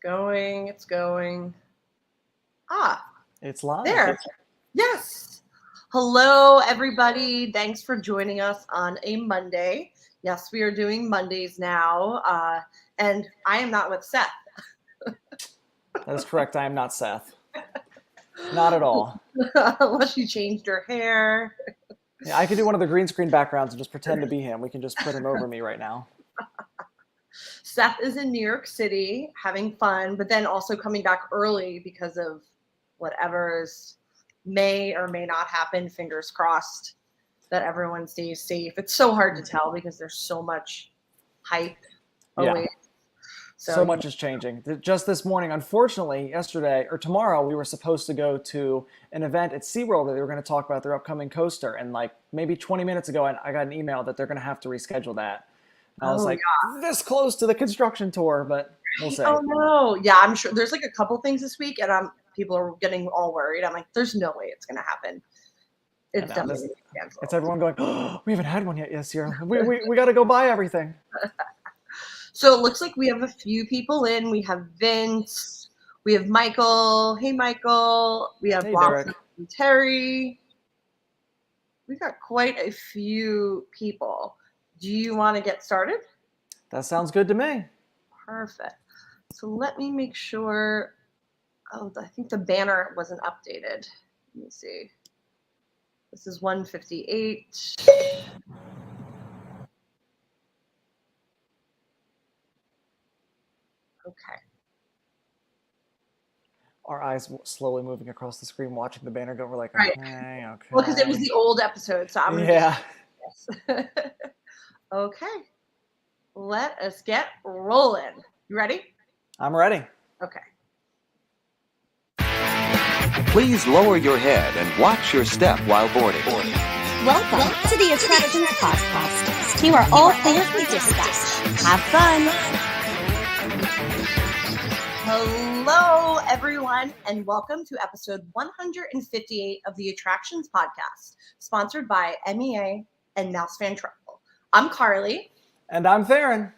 Going. It's going. Ah, It's live. there. Yes. Hello, everybody. Thanks for joining us on a Monday. Yes, we are doing Mondays now. And I am not with Seth. That is correct. I am not Seth. Not at all. Unless you changed your hair. Yeah, I could do one of the green screen backgrounds and just pretend to be him. We can just put him over me right now. Seth is in New York City having fun, but then also coming back early because of whatever's may or may not happen. Fingers crossed that everyone stays safe. It's so hard to tell because there's so much hype always. Yeah. So much is changing. Just this morning, unfortunately, yesterday or tomorrow, we were supposed to go to an event at SeaWorld where they were going to talk about their upcoming coaster. And like maybe 20 minutes ago, I got an email that they're going to have to reschedule that. And I was like, this close to the construction tour, but we'll see. Oh no. Yeah, I'm sure there's like a couple things this week and people are getting all worried. I'm like, there's no way it's going to happen. It's definitely canceled. It's everyone going, oh, we haven't had one yet this year. We got to go buy everything. So it looks like we have a few people in. We have Vince. We have Michael. Hey, Michael. We have Dolce and Terry. We got quite a few people. Do you want to get started? That sounds good to me. Perfect. So let me make sure. Oh, I think the banner wasn't updated. Let me see. This is 158. Okay. Our eyes slowly moving across the screen, watching the banner go. We're like, right. Okay. Well, because it was the old episode, so I'm gonna Okay. Let us get rolling. You ready? I'm ready. Okay. Please lower your head and watch your step while boarding. Welcome to the Attractions Podcast. You are all clear for dispatch. Have fun. Hello, everyone, and welcome to episode 158 of the Attractions Podcast, sponsored by MEA and Mouse Fan Travel. I'm Carly. And I'm Tharin.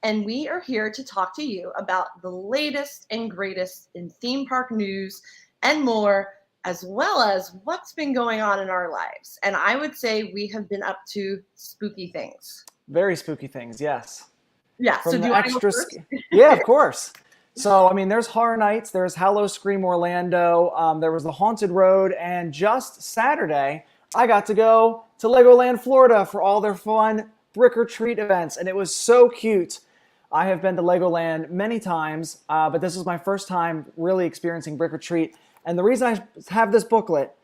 And we are here to talk to you about the latest and greatest in theme park news and more, as well as what's been going on in our lives. And I would say we have been up to spooky things. Very spooky things, yes. Yeah, From so do you want to go first? Yeah, of course. So, I mean, there's Horror Nights, there's Hallow Scream Orlando, there was the Haunted Road, and just Saturday, I got to go to Legoland, Florida for all their fun Brick or Treat events, and it was so cute. I have been to Legoland many times, but this was my first time really experiencing Brick or Treat, and the reason I have this booklet,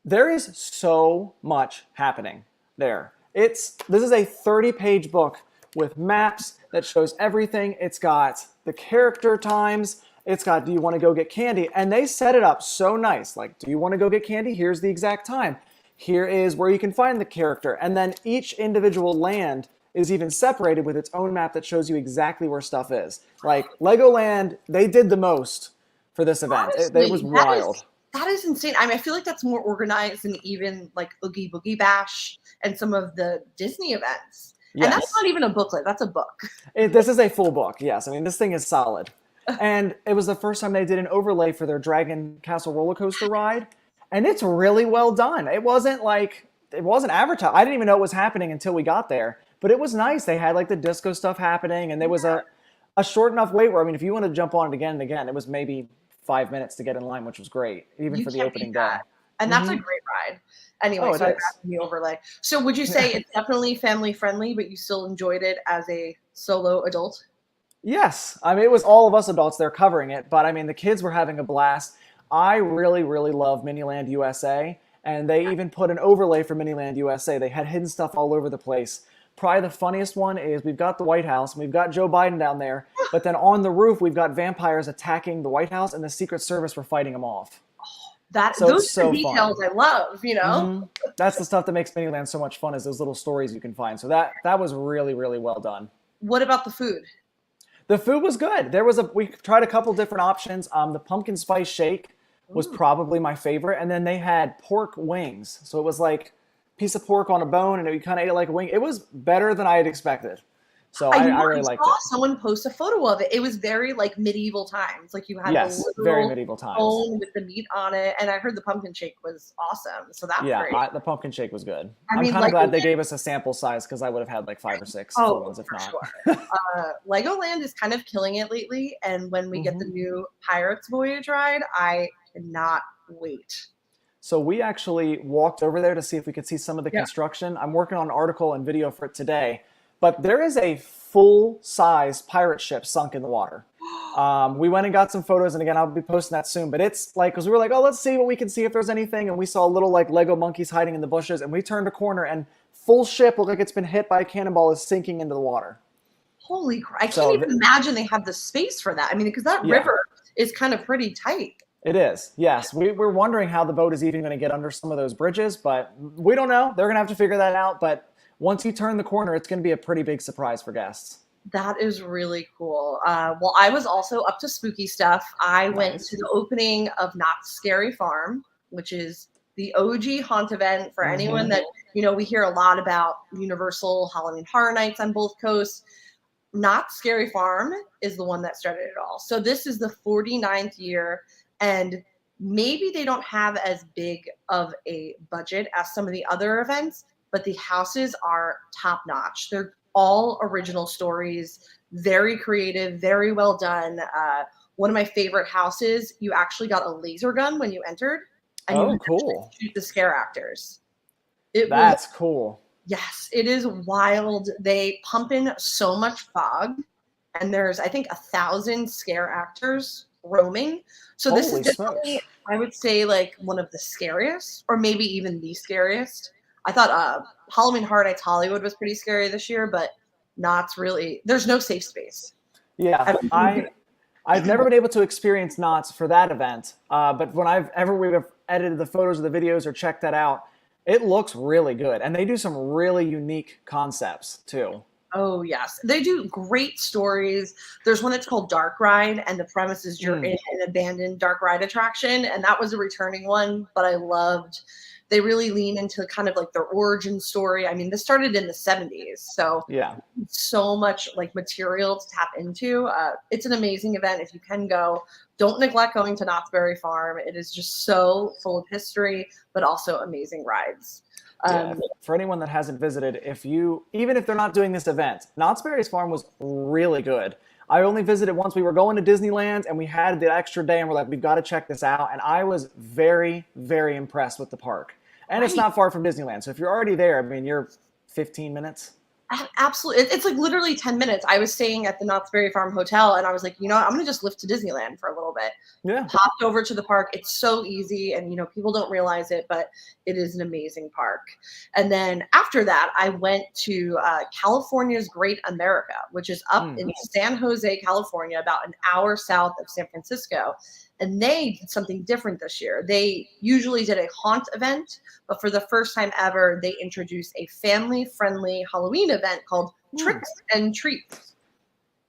there is so much happening there. This is a 30-page book with maps that shows everything. It's got the character times. It's got, do you want to go get candy? And they set it up so nice. Like, do you want to go get candy? Here's the exact time. Here is where you can find the character. And then each individual land is even separated with its own map that shows you exactly where stuff is. Like, Legoland, they did the most for this event. Honestly, it was wild. That is insane. I mean, I feel like that's more organized than even like Oogie Boogie Bash and some of the Disney events. Yes. And that's not even a booklet. That's a book. This is a full book, yes. I mean, this thing is solid. And it was the first time they did an overlay for their Dragon Castle roller coaster ride. And it's really well done. It wasn't advertised. I didn't even know it was happening until we got there. But it was nice. They had like the disco stuff happening. And there was a short enough wait where, I mean, if you want to jump on it again and again, it was maybe 5 minutes to get in line, which was great, even for the opening day. And that's a great ride. Anyway, so I got the overlay. So would you say it's definitely family friendly, but you still enjoyed it as a solo adult? Yes. I mean, it was all of us adults there covering it, but I mean, the kids were having a blast. I really, really love Miniland USA, and they even put an overlay for Miniland USA. They had hidden stuff all over the place. Probably the funniest one is we've got the White House, and we've got Joe Biden down there, but then on the roof, we've got vampires attacking the White House, and the Secret Service were fighting them off. Those are the details I love, you know? Mm-hmm. That's the stuff that makes Miniland so much fun, is those little stories you can find. So that was really, really well done. What about the food? The food was good. We tried a couple different options. The pumpkin spice shake was probably my favorite. And then they had pork wings. So it was like a piece of pork on a bone, and you kind of ate it like a wing. It was better than I had expected. So I I really liked saw it. someone post a photo of it. It was very like medieval times. Like you had Yes, the very literal medieval times. bone with the meat on it, and I heard the pumpkin shake was awesome. So that's Yeah, great. the pumpkin shake was good. I I'm mean, kind of glad they Legoland, gave us a sample size because I would have had like 5 or 6 full ones if for not. sure. Legoland is kind of killing it lately, and when we get the new Pirates Voyage ride, I cannot wait. So we actually walked over there to see if we could see some of the Yeah. construction. I'm working on an article and video for it today, but there is a full-size pirate ship sunk in the water. We went and got some photos, and again, I'll be posting that soon. But it's like, because we were like, oh, let's see what we can see if there's anything, and we saw little like Lego monkeys hiding in the bushes, and we turned a corner, and full ship looked like it's been hit by a cannonball, is sinking into the water. Holy crap! I So can't even imagine they have the space for that. I mean, because that Yeah. river is kind of pretty tight. It is, yes. We're wondering how the boat is even going to get under some of those bridges, but we don't know. They're going to have to figure that out. But once you turn the corner, it's going to be a pretty big surprise for guests. That is really cool. Well, I was also up to spooky stuff. I went Nice. to the opening of Knott's Scary Farm, which is the OG haunt event for anyone that, we hear a lot about Universal Halloween Horror Nights on both coasts. Knott's Scary Farm is the one that started it all. So this is the 49th year, and maybe they don't have as big of a budget as some of the other events, but the houses are top notch. They're all original stories, very creative, very well done. One of my favorite houses, you actually got a laser gun when you entered, and you cool. shoot the scare actors. That's cool. Yes, it is wild. They pump in so much fog, and there's, I think, 1,000 scare actors roaming. So this Holy is definitely, I would say, like one of the scariest, or maybe even the scariest. I thought Halloween Horror Nights Hollywood was pretty scary this year, but Knott's really, there's no safe space. Yeah, I've never been able to experience Knott's for that event, but when we've edited the photos or the videos or checked that out, it looks really good. And they do some really unique concepts too. Oh, yes. They do great stories. There's one that's called Dark Ride, and the premise is you're in an abandoned dark ride attraction, and that was a returning one, but I loved. They really lean into kind of like their origin story. I mean, this started in the 70s, so yeah, so much like material to tap into. It's an amazing event. If you can go, don't neglect going to Knott's Berry Farm. It is just so full of history, but also amazing rides. For anyone that hasn't visited, even if they're not doing this event, Knott's Berry Farm was really good. I only visited once. We were going to Disneyland and we had the extra day and we're like, we've got to check this out. And I was very, very impressed with the park. And It's not far from Disneyland. So if you're already there, I mean, you're 15 minutes. Absolutely. It's like literally 10 minutes. I was staying at the Knott's Berry Farm Hotel and I was like, I'm going to just lift to Disneyland for a little bit. Yeah. Popped over to the park. It's so easy. And, people don't realize it, but it is an amazing park. And then after that, I went to California's Great America, which is up in San Jose, California, about an hour south of San Francisco. And they did something different this year. They usually did a haunt event, but for the first time ever, they introduced a family-friendly Halloween event called Tricks and Treats.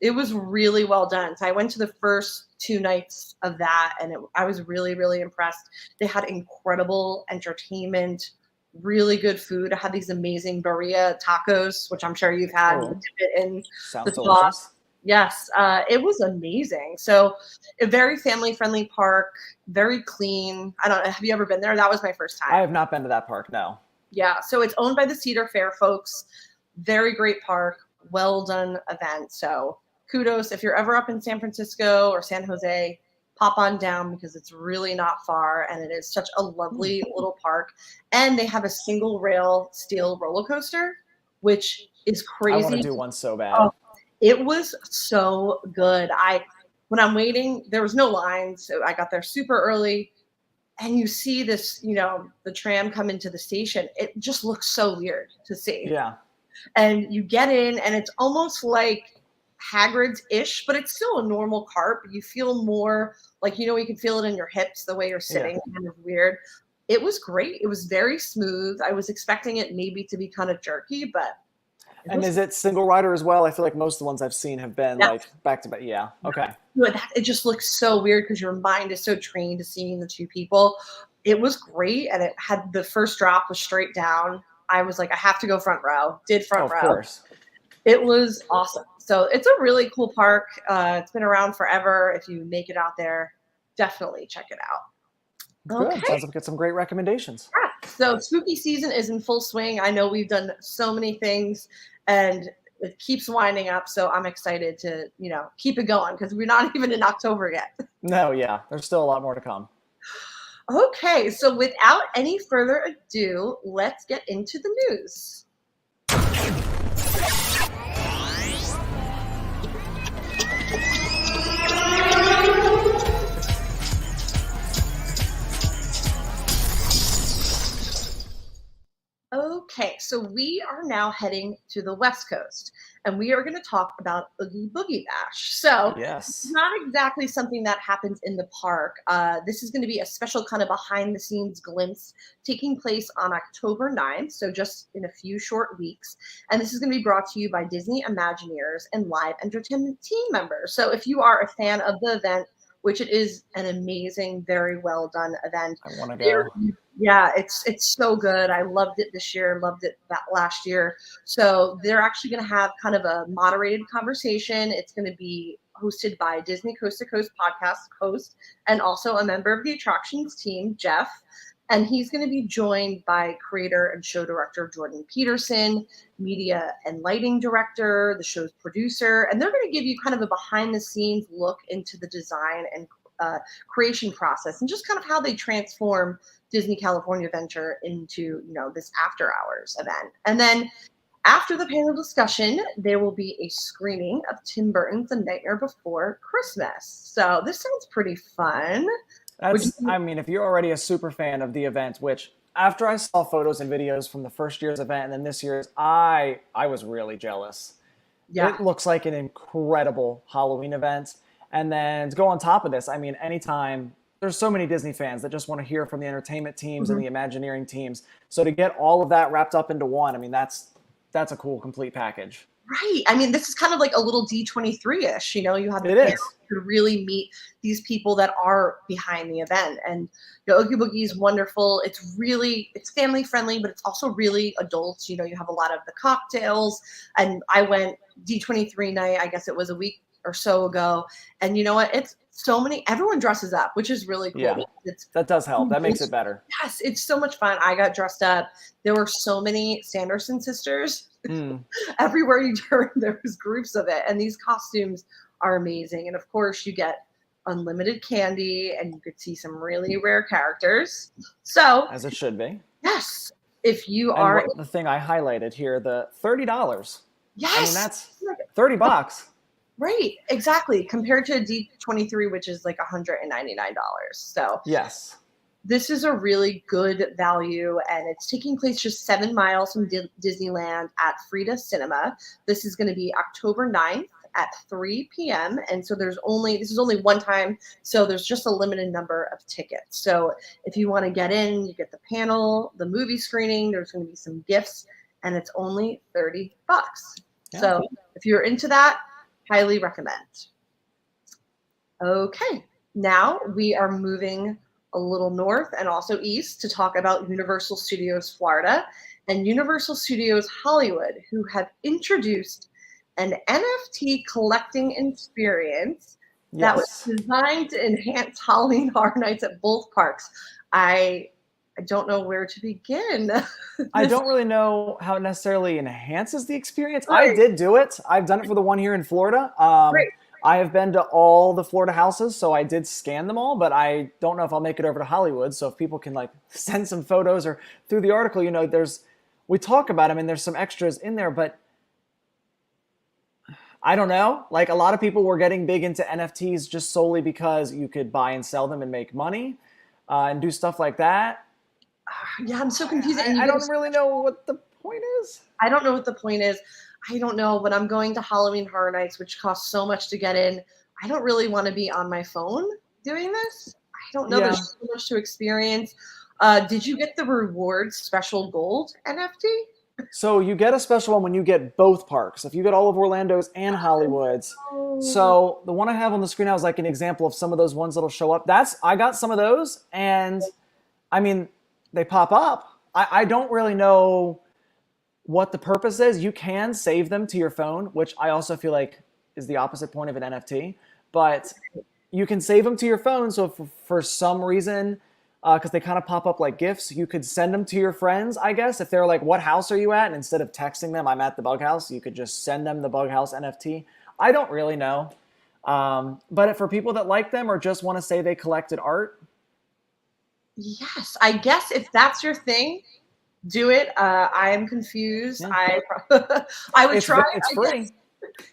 It was really well done. So I went to the first 2 nights of that, and I was really, really impressed. They had incredible entertainment, really good food. I had these amazing birria tacos, which I'm sure you've had. You dip it in Sounds the delicious. sauce. Yes, it was amazing. So a very family-friendly park, very clean. I don't know. Have you ever been there? That was my first time. I have not been to that park, no. Yeah, so it's owned by the Cedar Fair folks. Very great park, well done event. So kudos. If you're ever up in San Francisco or San Jose, pop on down because it's really not far and it is such a lovely little park. And they have a single rail steel roller coaster, which is crazy. I want to do one so bad. Oh, it was so good. When I'm waiting, there was no line, so I got there super early. And you see this, the tram come into the station. It just looks so weird to see. Yeah. And you get in, and it's almost like Hagrid's-ish, but it's still a normal cart. But you feel more like, you can feel it in your hips the way you're sitting, kind of weird. It was great. It was very smooth. I was expecting it maybe to be kind of jerky, but. And is it single rider as well? I feel like most of the ones I've seen have been like back to back. Yeah. Okay. It just looks so weird because your mind is so trained to seeing the 2 people. It was great. And it had the first drop was straight down. I was like, I have to go front row. Did front row. Of course. It was awesome. So it's a really cool park. It's been around forever. If you make it out there, definitely check it out. Good. Okay. Sounds like we got some great recommendations. Yeah. So spooky season is in full swing. I know we've done so many things and it keeps winding up. So I'm excited to, keep it going because we're not even in October yet. No, yeah. There's still a lot more to come. Okay. So without any further ado, let's get into the news. Okay, so we are now heading to the West Coast, and we are going to talk about Oogie Boogie Bash. So, Yes. it's not exactly something that happens in the park. This is going to be a special kind of behind-the-scenes glimpse taking place on October 9th, so just in a few short weeks. And this is going to be brought to you by Disney Imagineers and live entertainment team members. So, if you are a fan of the event, which it is an amazing, very well done event. I want to go. Yeah, it's so good. I loved it this year, loved it that last year. So they're actually going to have kind of a moderated conversation. It's going to be hosted by Disney Coast to Coast podcast host and also a member of the attractions team, Jeff. And he's going to be joined by creator and show director Jordan Peterson, media and lighting director, the show's producer, and they're going to give you kind of a behind-the-scenes look into the design and creation process and just kind of how they transform Disney California Adventure into, this after-hours event. And then after the panel discussion, there will be a screening of Tim Burton's The Nightmare Before Christmas. So this sounds pretty fun. If you're already a super fan of the event, which after I saw photos and videos from the first year's event and then this year's, I was really jealous. Yeah. It looks like an incredible Halloween event. And then to go on top of this, anytime there's so many Disney fans that just want to hear from the entertainment teams and the Imagineering teams. So to get all of that wrapped up into one, that's a cool, complete package. Right. This is kind of like a little D23-ish, you have the chance to really meet these people that are behind the event. And Oogie Boogie is wonderful. It's family friendly, but it's also really adults. You have a lot of the cocktails. And I went D23 night, I guess it was a week or so ago. And you know what? It's so many, everyone dresses up, which is really cool. Yeah, that does help. That makes it better. Yes, it's so much fun. I got dressed up. There were so many Sanderson sisters. Everywhere you turn, there was groups of it. And these costumes are amazing. And of course, you get unlimited candy and you could see some really rare characters. So, as it should be. Yes. If you are. The thing I highlighted here, the $30. Yes. That's $30. Right, exactly. Compared to a D23, which is like $199. So yes, this is a really good value, and it's taking place just 7 miles from Disneyland at Frida Cinema. This is going to be October 9th at 3 p.m. And so this is only one time, so there's just a limited number of tickets. So if you want to get in, you get the panel, the movie screening, there's going to be some gifts, and it's only $30. Yeah. So if you're into that, highly recommend. Okay, now we are moving a little north and also east to talk about Universal Studios Florida and Universal Studios Hollywood, who have introduced an NFT collecting experience that was designed to enhance Halloween Horror Nights at both parks. I don't know where to begin. I don't really know how it necessarily enhances the experience. Right. I did do it. I've done it for the one here in Florida. I have been to all the Florida houses, so I did scan them all, but I don't know if I'll make it over to Hollywood. So if people can send some photos or through the article, we talk about them and there's some extras in there, but I don't know. A lot of people were getting big into NFTs just solely because you could buy and sell them and make money and do stuff like that. Yeah, I'm so confused. I don't really know what the point is. I don't know what the point is. I don't know, but I'm going to Halloween Horror Nights, which costs so much to get in. I don't really want to be on my phone doing this. I don't know. Yeah. There's so much to experience. Did you get the rewards special gold NFT? So you get a special one when you get both parks. If you get all of Orlando's and Hollywood's. So the one I have on the screen now is an example of some of those ones that'll show up. I got some of those, and they pop up. I don't really know what the purpose is, you can save them to your phone, which I also feel like is the opposite point of an NFT. But you can save them to your phone. So if for some reason, because they kind of pop up like GIFs, you could send them to your friends, I guess. If they're like, what house are you at? And instead of texting them, I'm at the bug house, you could just send them the bug house NFT. I don't really know. But for people that like them or just want to say they collected art. Yes, I guess if that's your thing, do it. I am confused. Yeah. I would try. It's I free. guess.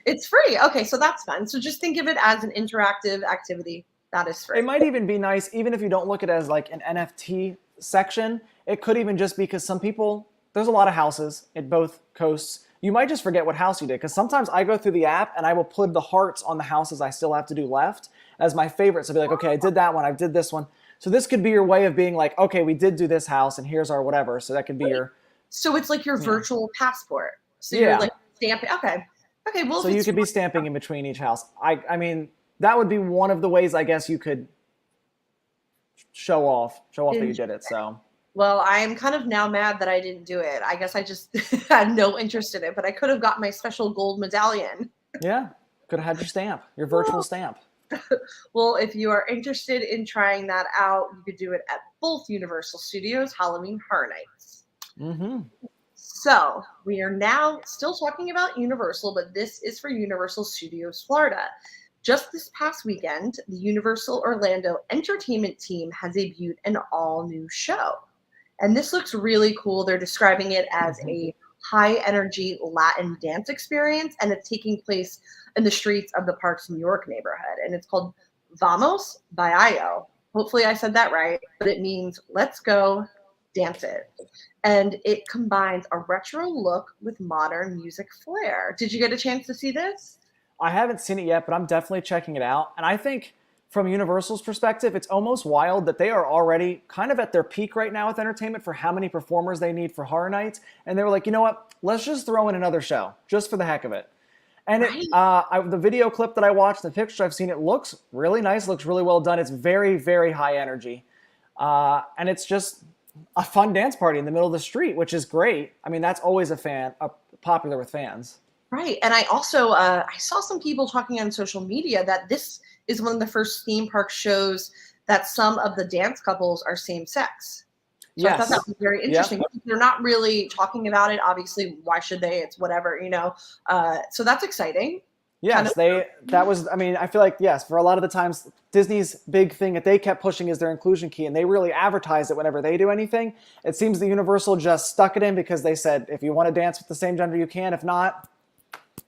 It's free. Okay, so that's fun. So just think of it as an interactive activity. That is free. It might even be nice, even if you don't look at it as like an NFT section, it could even just be because some people, there's a lot of houses at both coasts. You might just forget what house you did. Because sometimes I go through the app and I will put the hearts on the houses I still have to do left as my favorites. I'll be like, okay, I did that one. I did this one. So this could be your way of being like, okay, we did do this house and here's our whatever. So that could be your. So it's like your virtual passport. So you're like stamping. Okay. Okay. Well, so you could be stamping in between each house. I mean, that would be one of the ways I guess you could show off that you did it. So. Well, I'm kind of now mad that I didn't do it. I guess I just had no interest in it, but I could have got my special gold medallion. Yeah. Could have had your stamp, your virtual stamp. Well, if you are interested in trying that out, you could do it at both Universal Studios Halloween Horror Nights. Mm-hmm. So we are now still talking about Universal, but this is for Universal Studios Florida. Just this past weekend, the Universal Orlando entertainment team has debuted an all-new show. And this looks really cool. They're describing it as a high-energy Latin dance experience, and it's taking place in the streets of the park's New York neighborhood. And it's called Vamos Baillo. Hopefully I said that right, but it means let's go dance it. And it combines a retro look with modern music flair. Did you get a chance to see this? I haven't seen it yet, but I'm definitely checking it out. And I think from Universal's perspective, it's almost wild that they are already kind of at their peak right now with entertainment for how many performers they need for Horror Nights. And they were like, you know what? Let's just throw in another show just for the heck of it. And the video clip that I watched, the picture I've seen, it looks really nice, looks really well done. It's very, very high energy. And it's just a fun dance party in the middle of the street, which is great. I mean, that's always popular with fans. Right. And I also I saw some people talking on social media that this is one of the first theme park shows that some of the dance couples are same sex. So yes. I thought that was very interesting. Yep. They're not really talking about it. Obviously, why should they? It's whatever, you know. So that's exciting. Yes, I feel like, yes, for a lot of the times, Disney's big thing that they kept pushing is their inclusion key, and they really advertise it whenever they do anything. It seems that Universal just stuck it in because they said, if you want to dance with the same gender, you can. If not,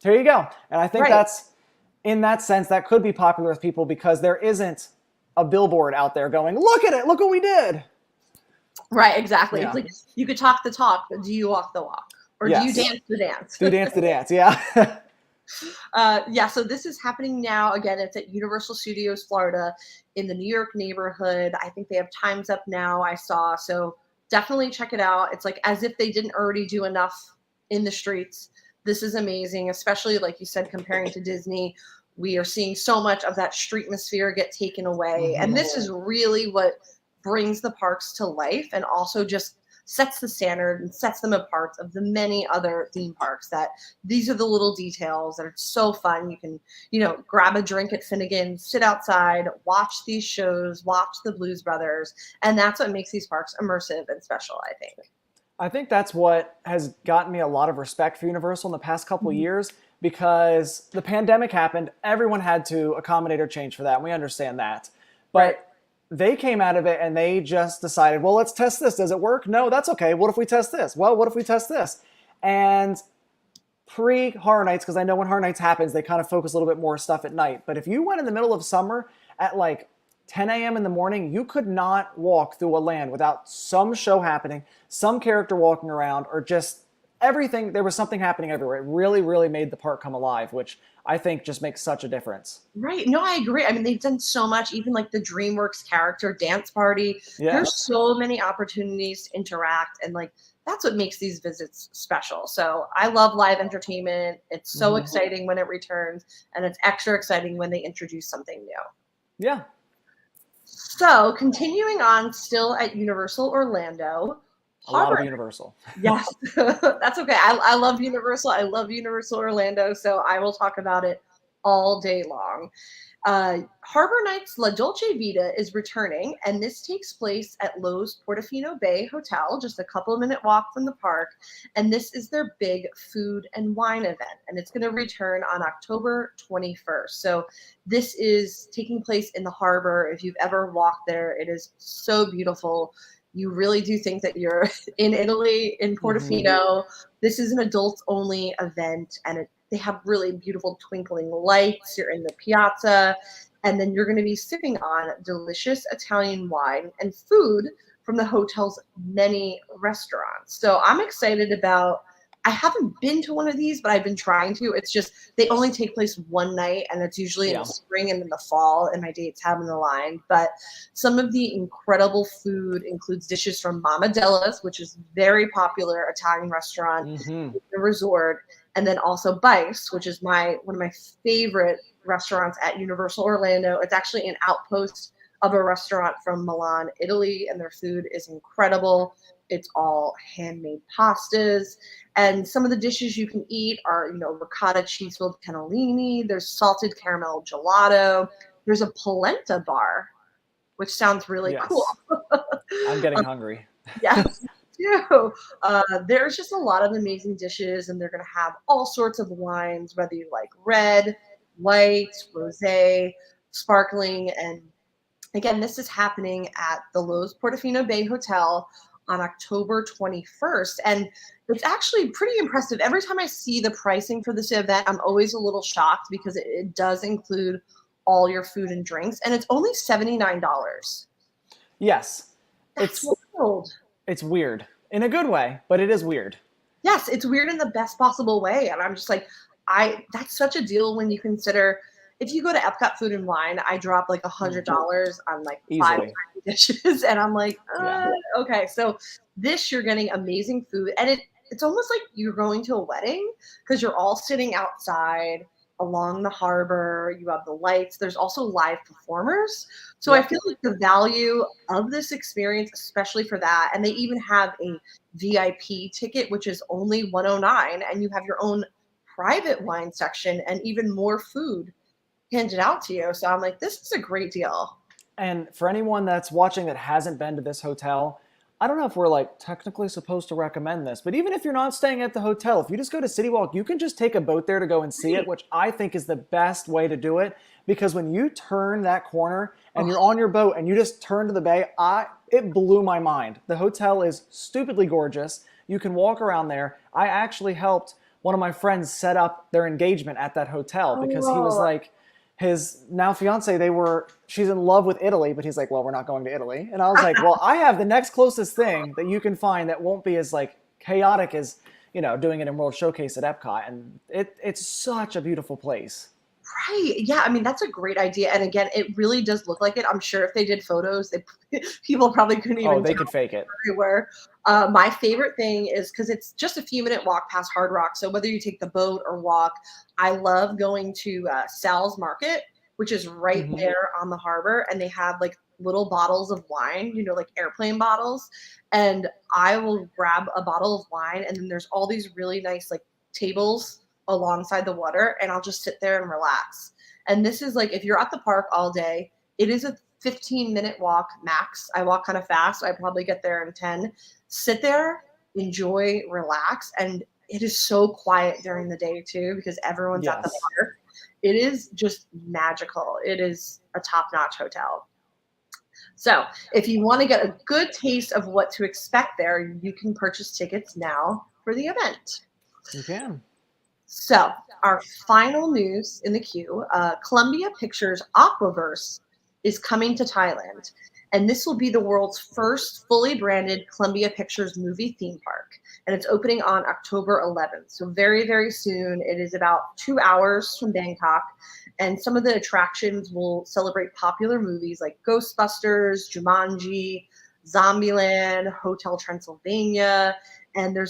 here you go. And I think that's, in that sense, that could be popular with people because there isn't a billboard out there going, look at it, look what we did. Right, exactly. Yeah. It's like you could talk the talk, but do you walk the walk? Or do you dance the dance? Do you dance the dance, yeah. So this is happening now. Again, it's at Universal Studios Florida in the New York neighborhood. I think they have times up now, I saw. So definitely check it out. It's like as if they didn't already do enough in the streets. This is amazing, especially like you said, comparing to Disney. We are seeing so much of that street atmosphere get taken away. Mm-hmm. And this is really what brings the parks to life and also just sets the standard and sets them apart of the many other theme parks. That these are the little details that are so fun. You can, grab a drink at Finnegan, sit outside, watch these shows, watch the Blues Brothers. And that's what makes these parks immersive and special, I think. I think that's what has gotten me a lot of respect for Universal in the past couple of years because the pandemic happened. Everyone had to accommodate or change for that. And we understand that. But they came out of it and they just decided, well, let's test this. Does it work? No, that's okay. What if we test this? Well, what if we test this? And pre-Horror Nights, because I know when Horror Nights happens, they kind of focus a little bit more stuff at night. But if you went in the middle of summer at like 10 a.m. in the morning, you could not walk through a land without some show happening, some character walking around, or just everything. There was something happening everywhere. It really, really made the park come alive, which I think just makes such a difference. Right. No, I agree. I mean, they've done so much, even like the DreamWorks character dance party. Yeah. There's so many opportunities to interact, and like that's what makes these visits special. So I love live entertainment. It's so exciting when it returns, and it's extra exciting when they introduce something new. Yeah. So continuing on still at Universal Orlando, A lot Harbor. of Universal. Yes, that's okay. I love Universal. I love Universal Orlando, so I will talk about it all day long. Harbor Nights La Dolce Vita is returning, and this takes place at Lowe's Portofino Bay Hotel, just a couple of minute walk from the park. And this is their big food and wine event, and it's going to return on October 21st. So this is taking place in the harbor. If you've ever walked there, it is so beautiful. You really do think that you're in Italy, in Portofino. This is an adults only event, and they have really beautiful twinkling lights. You're in the piazza, and then you're going to be sipping on delicious Italian wine and food from the hotel's many restaurants. So I'm excited about. I haven't been to one of these, but I've been trying to. It's just they only take place one night, and it's usually in the spring and in the fall, and my dates haven't aligned. But some of the incredible food includes dishes from Mama Della's, which is very popular Italian restaurant in the resort, and then also Bice, which is one of my favorite restaurants at Universal Orlando. It's actually an outpost of a restaurant from Milan, Italy, and their food is incredible. It's all handmade pastas. And some of the dishes you can eat are, ricotta cheese-filled cannellini. There's salted caramel gelato. There's a polenta bar, which sounds really cool. I'm getting hungry. Yes, too. There's just a lot of amazing dishes, and they're going to have all sorts of wines, whether you like red, white, rosé, sparkling. And again, this is happening at the Lowe's Portofino Bay Hotel on October 21st. And it's actually pretty impressive. Every time I see the pricing for this event, I'm always a little shocked because it does include all your food and drinks, and it's only $79. Yes. That's wild. It's weird in a good way, but it is weird. Yes, it's weird in the best possible way. And I'm just like, that's such a deal when you consider if you go to Epcot Food and Wine, I drop like $100 on like Easily. 5 dishes, and I'm like, okay. So this, you're getting amazing food, and it's almost like you're going to a wedding because you're all sitting outside along the harbor. You have the lights. There's also live performers. So I feel like the value of this experience, especially for that, and they even have a VIP ticket, which is only $109, and you have your own private wine section and even more food handed out to you. So I'm like, this is a great deal. And for anyone that's watching that hasn't been to this hotel, I don't know if we're like technically supposed to recommend this, but even if you're not staying at the hotel, if you just go to City Walk, you can just take a boat there to go and see it, which I think is the best way to do it. Because when you turn that corner and you're on your boat and you just turn to the bay, it blew my mind. The hotel is stupidly gorgeous. You can walk around there. I actually helped one of my friends set up their engagement at that hotel because he was like, his now fiance, she's in love with Italy, but he's like, well, we're not going to Italy. And I was like, well, I have the next closest thing that you can find that won't be as like chaotic as, doing it in World Showcase at Epcot. And it's such a beautiful place. Right. Yeah. I mean, that's a great idea. And again, it really does look like it. I'm sure if they did photos, people probably couldn't even. Oh, they could fake it. Everywhere. My favorite thing is because it's just a few minute walk past Hard Rock. So whether you take the boat or walk, I love going to Sal's Market, which is right there on the harbor. And they have like little bottles of wine, like airplane bottles. And I will grab a bottle of wine. And then there's all these really nice like tables alongside the water, and I'll just sit there and relax. And this is like, if you're at the park all day, it is a 15-minute walk max. I walk kind of fast, so I probably get there in 10. Sit there, enjoy, relax, and it is so quiet during the day too because everyone's at the park. It is just magical. It is a top-notch hotel. So if you want to get a good taste of what to expect there, you can purchase tickets now for the event. You can. So our final news in the queue, Columbia Pictures Aquaverse is coming to Thailand. And this will be the world's first fully branded Columbia Pictures movie theme park. And it's opening on October 11th. So very, very soon. It is about 2 hours from Bangkok. And some of the attractions will celebrate popular movies like Ghostbusters, Jumanji, Zombieland, Hotel Transylvania. And they're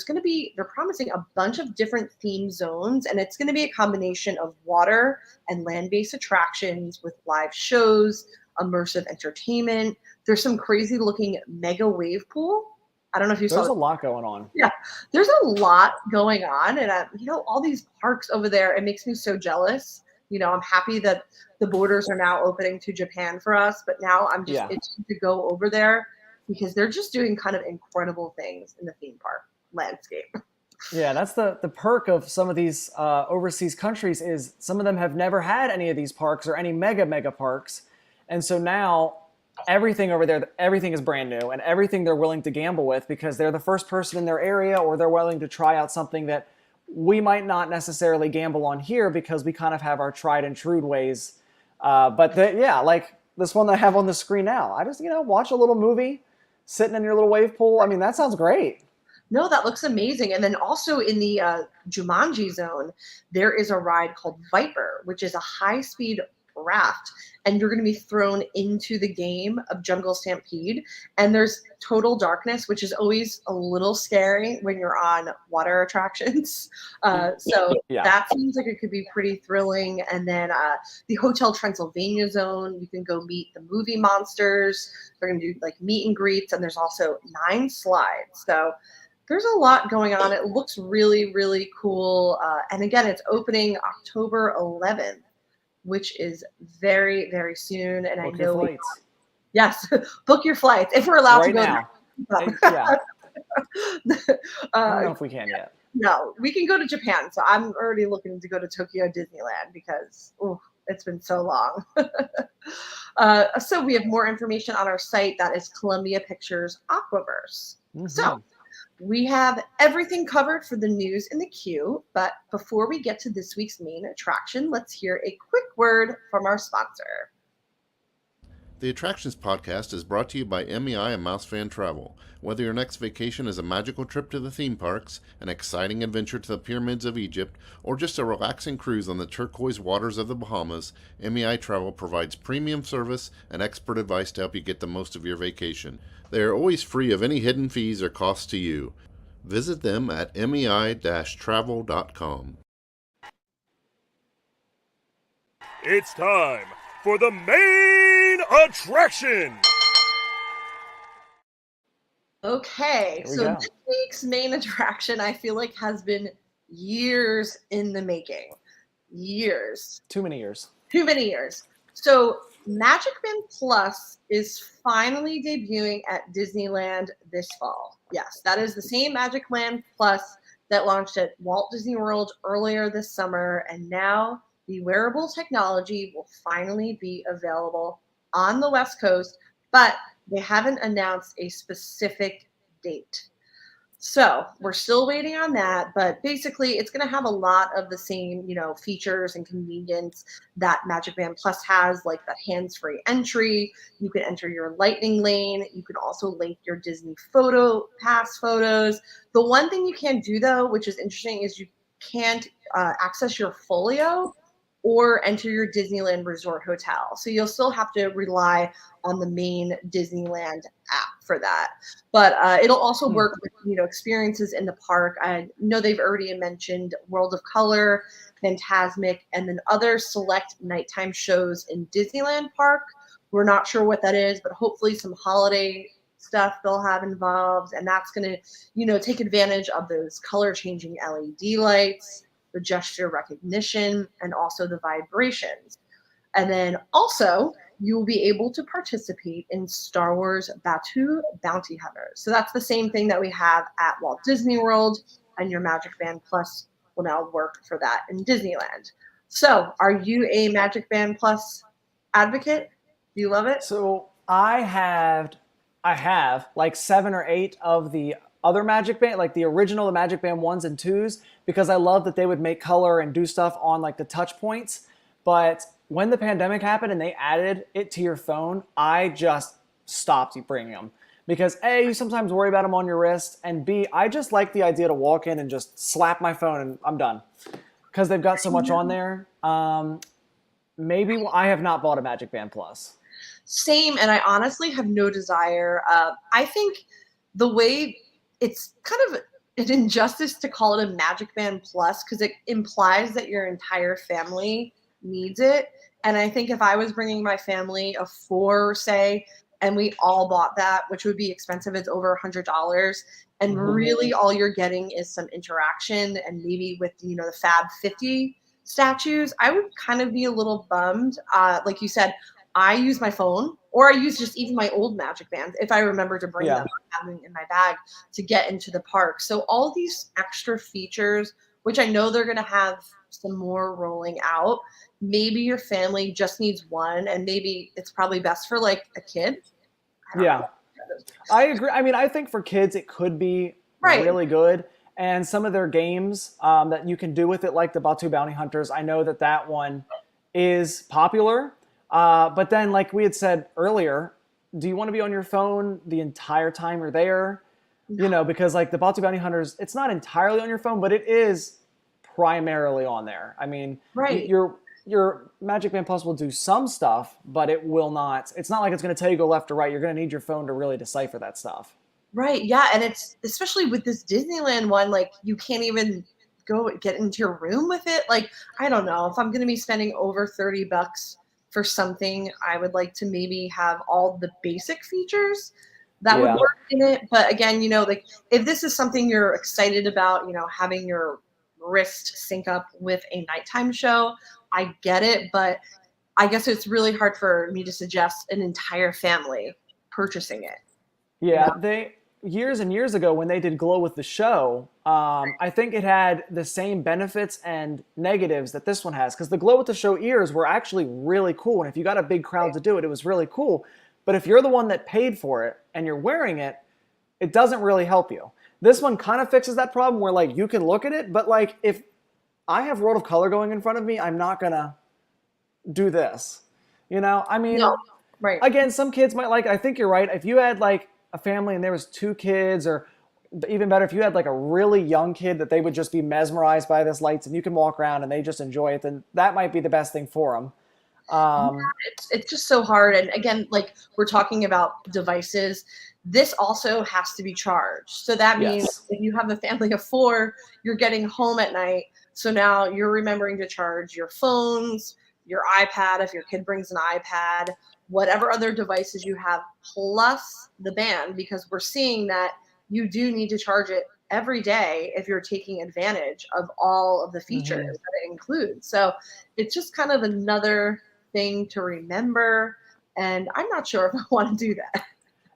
promising a bunch of different theme zones, and it's going to be a combination of water and land-based attractions with live shows, immersive entertainment. There's some crazy looking mega wave pool I don't know if you saw. There's a lot going on. Yeah, there's a lot going on, and all these parks over there. It makes me so jealous. I'm happy that the borders are now opening to Japan for us, but now I'm just itching to go over there because they're just doing kind of incredible things in the theme park landscape. Yeah, that's the perk of some of these overseas countries is some of them have never had any of these parks or any mega parks. And so now everything over there, everything is brand new and everything they're willing to gamble with because they're the first person in their area or they're willing to try out something that we might not necessarily gamble on here because we kind of have our tried and true ways. But like this one that I have on the screen now, I just, watch a little movie sitting in your little wave pool. I mean, that sounds great. No, that looks amazing. And then also in the Jumanji zone, there is a ride called Viper, which is a high-speed raft. And you're going to be thrown into the game of Jungle Stampede. And there's total darkness, which is always a little scary when you're on water attractions. So that seems like it could be pretty thrilling. And then the Hotel Transylvania zone, you can go meet the movie monsters. They're going to do like meet and greets. And there's also 9 slides. So there's a lot going on. It looks really, really cool. And again, it's opening October 11th, which is very, very soon. And Book I know, your flights. Yes, book your flights if we're allowed right to go now. there. I don't know if we can yet. No, we can go to Japan. So I'm already looking to go to Tokyo Disneyland because it's been so long. So we have more information on our site. That is Columbia Pictures Aquaverse. Mm-hmm. So we have everything covered for the news in the queue, but before we get to this week's main attraction, let's hear a quick word from our sponsor. The Attractions Podcast is brought to you by MEI and MouseFan Travel. Whether your next vacation is a magical trip to the theme parks, an exciting adventure to the pyramids of Egypt, or just a relaxing cruise on the turquoise waters of the Bahamas, MEI Travel provides premium service and expert advice to help you get the most of your vacation. They are always free of any hidden fees or costs to you. Visit them at mei-travel.com. It's time for the main attraction. Okay, Here we so go. this week's main attraction, I feel like, has been years in the making. Years. Too many years. Too many years. So MagicBand Plus is finally debuting at Disneyland this fall. Yes, that is the same MagicBand Plus that launched at Walt Disney World earlier this summer, and now the wearable technology will finally be available on the West Coast, but they haven't announced a specific date. So we're still waiting on that, but basically it's going to have a lot of the same, features and convenience that MagicBand Plus has, like that hands-free entry. You can enter your lightning lane. You can also link your Disney Photo Pass photos. The one thing you can't do, though, which is interesting, is you can't access your folio or enter your Disneyland Resort Hotel. So you'll still have to rely on the main Disneyland app for that. But it'll also work with, experiences in the park. I know they've already mentioned World of Color, Fantasmic, and then other select nighttime shows in Disneyland Park. We're not sure what that is, but hopefully some holiday stuff they'll have involved. And that's going to, take advantage of those color-changing LED lights, the gesture recognition, and also the vibrations. And then also, you'll be able to participate in Star Wars Batuu Bounty Hunters. So that's the same thing that we have at Walt Disney World, and your MagicBand Plus will now work for that in Disneyland. So are you a MagicBand Plus advocate? Do you love it? So I have like 7 or 8 of the other MagicBand, like the original MagicBand 1s and 2s, because I love that they would make color and do stuff on like the touch points. But when the pandemic happened and they added it to your phone, I just stopped bringing them. Because A, you sometimes worry about them on your wrist, and B, I just like the idea to walk in and just slap my phone and I'm done. Because they've got so much on there. Maybe I have not bought a MagicBand Plus. Same, and I honestly have no desire. I think the way it's kind of an injustice to call it a MagicBand Plus because it implies that your entire family needs it. And I think if I was bringing my family of 4, say, and we all bought that, which would be expensive. It's over $100. And really all you're getting is some interaction, and maybe with, the Fab 50 statues, I would kind of be a little bummed. Like you said, I use my phone, or I use just even my old Magic Bands if I remember to bring them, have them in my bag to get into the park. So all these extra features, which I know they're going to have some more rolling out, maybe your family just needs one, and maybe it's probably best for like a kid. I agree. I mean, I think for kids it could be really good, and some of their games that you can do with it, like the Batu Bounty Hunters, I know that one is popular. But then, like we had said earlier, do you want to be on your phone the entire time you're there? Because like the Batu Bounty Hunters, it's not entirely on your phone, but it is primarily on there. I mean, your Magic Band Plus will do some stuff, but it will not. It's not like it's going to tell you go left or right. You're going to need your phone to really decipher that stuff. Right. Yeah. And it's especially with this Disneyland one, like you can't even go get into your room with it. Like, I don't know, if I'm going to be spending over $30 for something, I would like to maybe have all the basic features that would work in it. But again, like if this is something you're excited about, having your wrist sync up with a nighttime show, I get it. But I guess it's really hard for me to suggest an entire family purchasing it. Yeah, they years and years ago when they did Glow with the Show, I think it had the same benefits and negatives that this one has, because the Glow with the Show ears were actually really cool, and if you got a big crowd to do it, it was really cool. But if you're the one that paid for it and you're wearing it, it doesn't really help you. This one kind of fixes that problem where like you can look at it, but like if I have World of Color going in front of me, I'm not gonna do this. I mean, again, some kids might like, I think you're right. If you had like a family and there was 2 kids, or even better, if you had like a really young kid that they would just be mesmerized by this lights and you can walk around and they just enjoy it, then that might be the best thing for them. It's just so hard. And again, like we're talking about devices, this also has to be charged. So that means if you have a family of 4, you're getting home at night. So now you're remembering to charge your phones, your iPad, if your kid brings an iPad, whatever other devices you have, plus the band, because we're seeing that you do need to charge it every day if you're taking advantage of all of the features that it includes. So it's just kind of another thing to remember. And I'm not sure if I want to do that.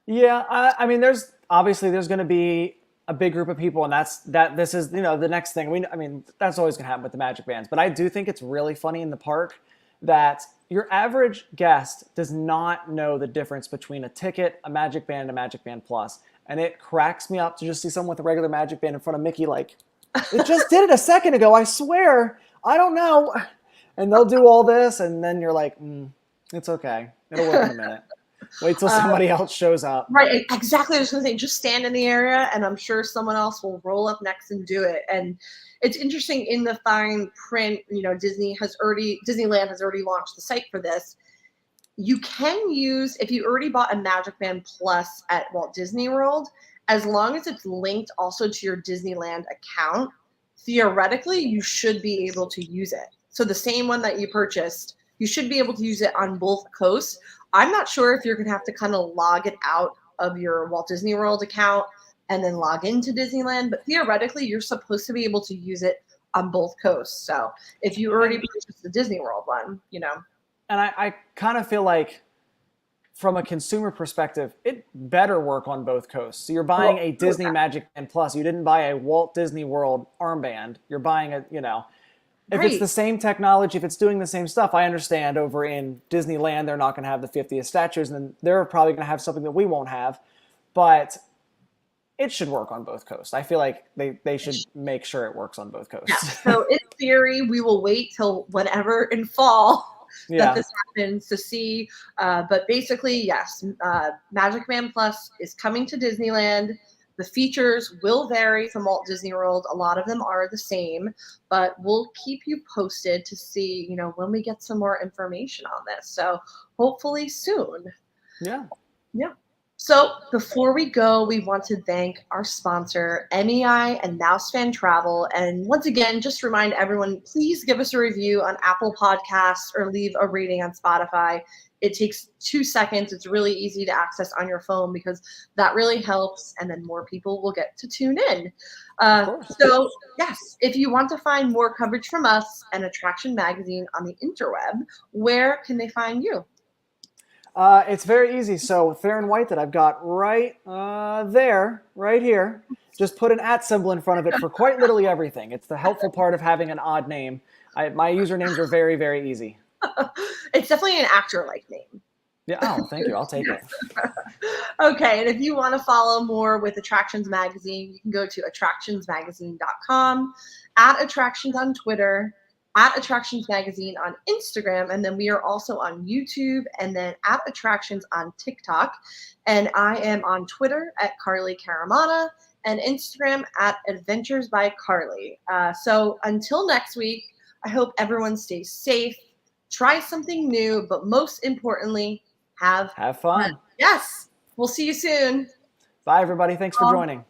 Yeah, I mean, there's going to be a big group of people, and this is the next thing. I mean, that's always going to happen with the Magic Bands. But I do think it's really funny in the park that your average guest does not know the difference between a ticket, a Magic Band, and a Magic Band Plus. And it cracks me up to just see someone with a regular Magic Band in front of Mickey like, it just did it a second ago, I swear, I don't know. And they'll do all this, and then you're like, it's okay. It'll work in a minute. Wait till somebody else shows up. Right, exactly. I was going to say, just stand in the area, and I'm sure someone else will roll up next and do it. And it's interesting, in the fine print, Disneyland has already launched the site for this. You can use, if you already bought a Magic Band Plus at Walt Disney World, as long as it's linked also to your Disneyland account, theoretically, you should be able to use it. So the same one that you purchased, you should be able to use it on both coasts. I'm not sure if you're going to have to kind of log it out of your Walt Disney World account and then log into Disneyland, but theoretically, you're supposed to be able to use it on both coasts. So if you already purchased the Disney World one, And I kind of feel like, from a consumer perspective, it better work on both coasts. So you're buying a Disney Magic Band Plus. You didn't buy a Walt Disney World armband. You're buying if it's the same technology, if it's doing the same stuff, I understand over in Disneyland, they're not going to have the 50th statues, and then they're probably going to have something that we won't have. But it should work on both coasts. I feel like they should make sure it works on both coasts. Yeah. So in theory, we will wait till whenever in fall that this happens to see. But basically, yes, Magic Band Plus is coming to Disneyland. The features will vary from Walt Disney World. A lot of them are the same, but we'll keep you posted to see, when we get some more information on this. So hopefully soon. Yeah. Yeah. So before we go, we want to thank our sponsor, MEI and Mousefan Travel. And once again, just remind everyone, please give us a review on Apple Podcasts or leave a rating on Spotify. It takes 2 seconds. It's really easy to access on your phone because that really helps. And then more people will get to tune in. So yes, if you want to find more coverage from us and Attraction Magazine on the interweb, where can they find you? It's very easy. So Tharin White that I've got right there, right here. Just put an @ symbol in front of it for quite literally everything. It's the helpful part of having an odd name. My usernames are very, very easy. It's definitely an actor-like name. Yeah. Oh, thank you. I'll take it. Okay, and if you want to follow more with Attractions Magazine, you can go to attractionsmagazine.com, @Attractions on Twitter, @Attractions Magazine on Instagram, and then we are also on YouTube, and then @Attractions on TikTok. And I am on Twitter @Carly Caramana and Instagram @Adventures by Carly. So until next week, I hope everyone stays safe, try something new, but most importantly, have Have fun. Yes. We'll see you soon. Bye, everybody. Thanks for joining.